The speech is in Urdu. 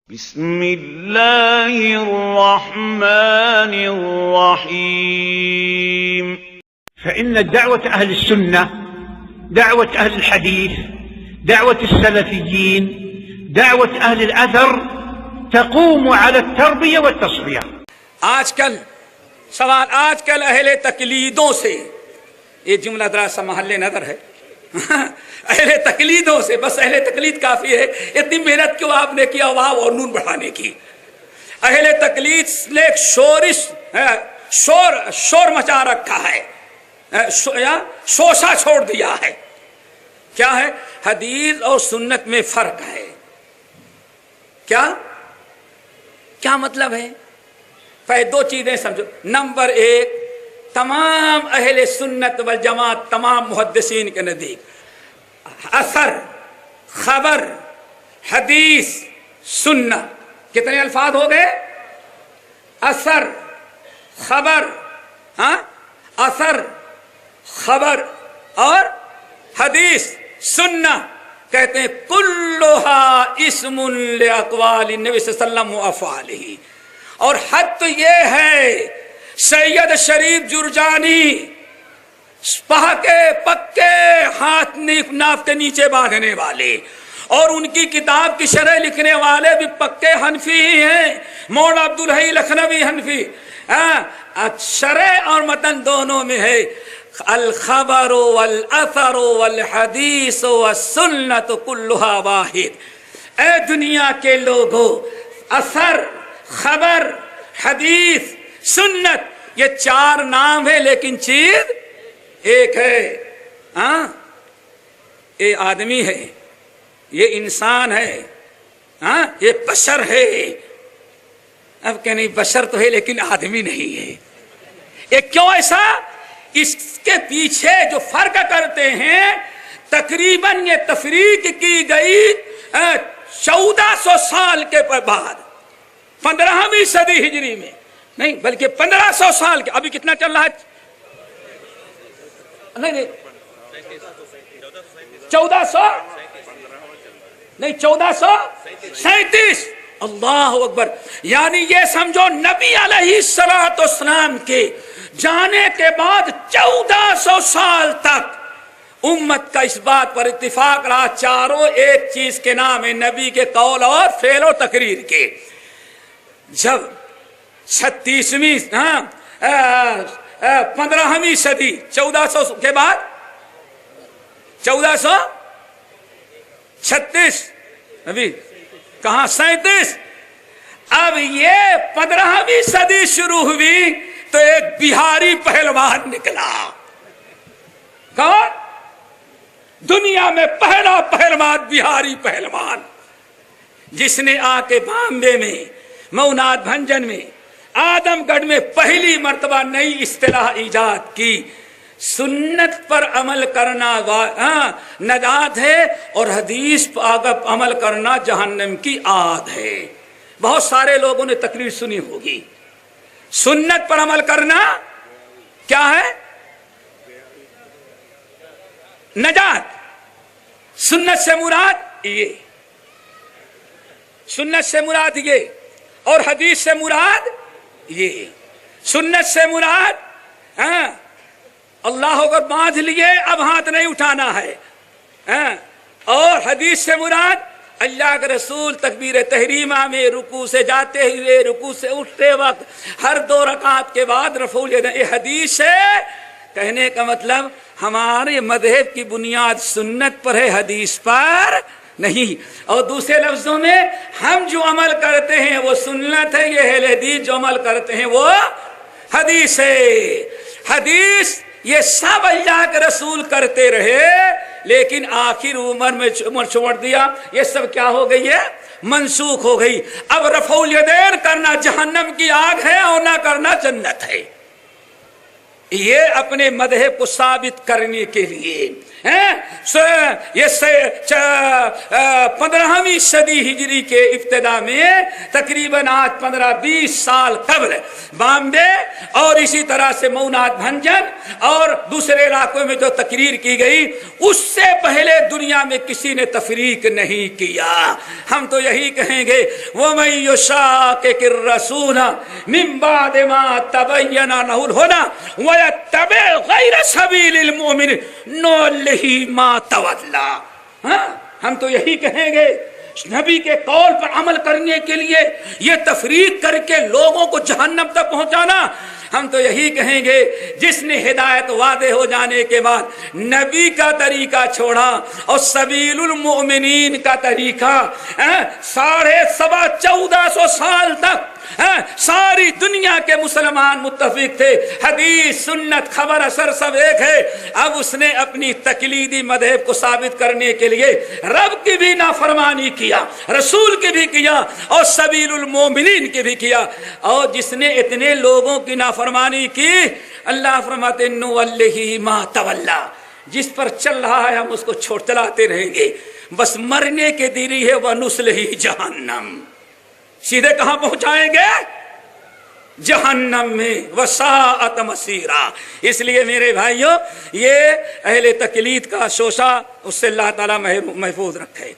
بسم اللہ الرحمن الرحیم فإن دعوة أهل السنة، دعوة أهل الحديث، دعوة السلفيين، دعوة أهل الأثر تقوم على التربية والتصفية. آج کل اہل تقلیدوں سے، یہ جملہ ذرا سا محل نظر ہے اہل تقلیدوں سے، بس اہل تقلید کافی ہے، اتنی محنت کیوں آپ نے کیا واو اور نون بڑھانے کی؟ اہل تقلید نے ایک شور مچا رکھا ہے، شوشہ چھوڑ دیا ہے. کیا ہے؟ حدیث اور سنت میں فرق ہے. کیا مطلب ہے؟ پہلے دو چیزیں سمجھو. نمبر ایک، تمام اہل سنت والجماعت، تمام محدثین کے نزدیک اثر، خبر، حدیث، سنت، کتنے الفاظ ہو گئے؟ اثر، خبر، اثر، خبر اور حدیث، سنت. کہتے ہیں کلھا اسم لاقوال النبی صلی اللہ علیہ وسلم و افعالہ. اور حد تو یہ ہے، سید شریف جرجانی پکے ہاتھ ناف کے نیچے باندھنے والے، اور ان کی کتاب کی شرح لکھنے والے بھی پکے حنفی ہی ہیں. مولانا عبدالحی لکھنوی حنفی، شرح اور متن دونوں میں ہے الخبر والاثر والحدیث والسنت کلھا واحد. اے دنیا کے لوگوں، اثر، خبر، حدیث، سنت، یہ چار نام ہے لیکن چیز ایک ہے. یہ آدمی ہے، یہ انسان ہے، یہ بشر ہے. اب کہ نہیں، بشر تو ہے لیکن آدمی نہیں ہے. یہ کیوں ایسا؟ اس کے پیچھے جو فرق کرتے ہیں، تقریباً یہ تفریق کی گئی 1400 سال کے بعد، 15ویں صدی ہجری میں، نہیں بلکہ 1500 سال کے. ابھی کتنا چل رہا ہے؟ نہیں 1437. اللہ اکبر. یعنی یہ سمجھو نبی علیہ السلام کے جانے کے بعد 1400 سال تک امت کا اس بات پر اتفاق رہا، چاروں ایک چیز کے نام ہے، نبی کے قول اور فعل و تقریر کے. جب 36ویں 15ویں صدی، 1400 کے بعد 1436، ابھی کہاں 37. اب یہ 15ویں صدی شروع ہوئی تو ایک بہاری پہلوان نکلا. کون؟ دنیا میں پہلا پہلوان بہاری پہلوان، جس نے آ کے بامبے میں، موناد بھنجن میں، آدم گڑھ میں پہلی مرتبہ نئی اصطلاح ایجاد کی. سنت پر عمل کرنا نجات ہے اور حدیث پر عمل کرنا جہنم کی آد ہے. بہت سارے لوگوں نے تقریر سنی ہوگی. سنت پر عمل کرنا کیا ہے؟ نجات. سنت سے مراد یہ، سنت سے مراد یہ، اور حدیث سے مراد یہ. سنت سے مراد اللہ اگر باندھ لیے اب ہاتھ نہیں اٹھانا ہے، اور حدیث سے مراد اللہ کے رسول تکبیر تحریمہ میں رکوع سے جاتے ہوئے، رکوع سے اٹھتے وقت، ہر 2 رکعت کے بعد رفع الیدین. یہ حدیث ہے. کہنے کا مطلب ہمارے مذہب کی بنیاد سنت پر ہے، حدیث پر نہیں. اور دوسرے لفظوں میں ہم جو عمل کرتے ہیں وہ سنت ہے، یہ اہل حدیث جو عمل کرتے ہیں وہ حدیث ہے. حدیث یہ سب اللہ کے رسول کرتے رہے، لیکن آخر عمر میں چھوڑ دیا. یہ سب کیا ہو گئی ہے؟ منسوخ ہو گئی. اب رفع الیدین کرنا جہنم کی آگ ہے اور نہ کرنا جنت ہے. یہ اپنے مذہب کو ثابت کرنے کے لیے یہ 15ویں صدی ہجری کے ابتدا میں تقریباً آج 15-20 سال قبل بامبے اور اسی طرح سے مونات بھنجن اور دوسرے علاقوں میں جو تقریر کی گئی، اس سے پہلے دنیا میں کسی نے تفریق نہیں کیا۔ ہم تو یہی کہیں گے وَمَن يُشَاقِقِ الرَّسُولَ مِن بَعْدِ مَا تَبَيَّنَ لَهُ الْهُدَىٰ وَيَتَّبِعْ غَيْرَ سَبِيلِ الْمُؤْمِنِينَ نُوَلِّهِ مَا تَوَلَّىٰ۔ ہم تو یہی کہیں گے نبی کے قول پر عمل کرنے کے لیے یہ تفریق کر کے لوگوں کو جہنم تک پہنچانا، ہم تو یہی کہیں گے جس نے ہدایت واضح ہو جانے کے بعد نبی کا طریقہ چھوڑا اور سبیل المؤمنین کا طریقہ 1450 سال تک ساری دنیا کے مسلمان متفق تھے، حدیث سنت خبر اثر سب ایک ہے۔ اب اس نے اپنی تقلیدی مذہب کو ثابت کرنے کے لیے رب کی بھی نافرمانی کیا، رسول کی بھی کیا اور سبیل المومنین کی بھی کیا، اور جس نے اتنے لوگوں کی نافرمانی کی اللہ فرماتے نوَلِّهِ مَا تَوَلَّىٰ، جس پر چل رہا ہے ہم اس کو چھوڑ چلاتے رہیں گے، بس مرنے کے دیری ہے وَنُصْلِهِ جہنم، سیدھے کہاں پہنچائیں گے؟ جہنم میں، وساءت مصیرا۔ اس لیے میرے بھائیوں یہ اہل تقلید کا شوشہ اس سے اللہ تعالیٰ محفوظ رکھے۔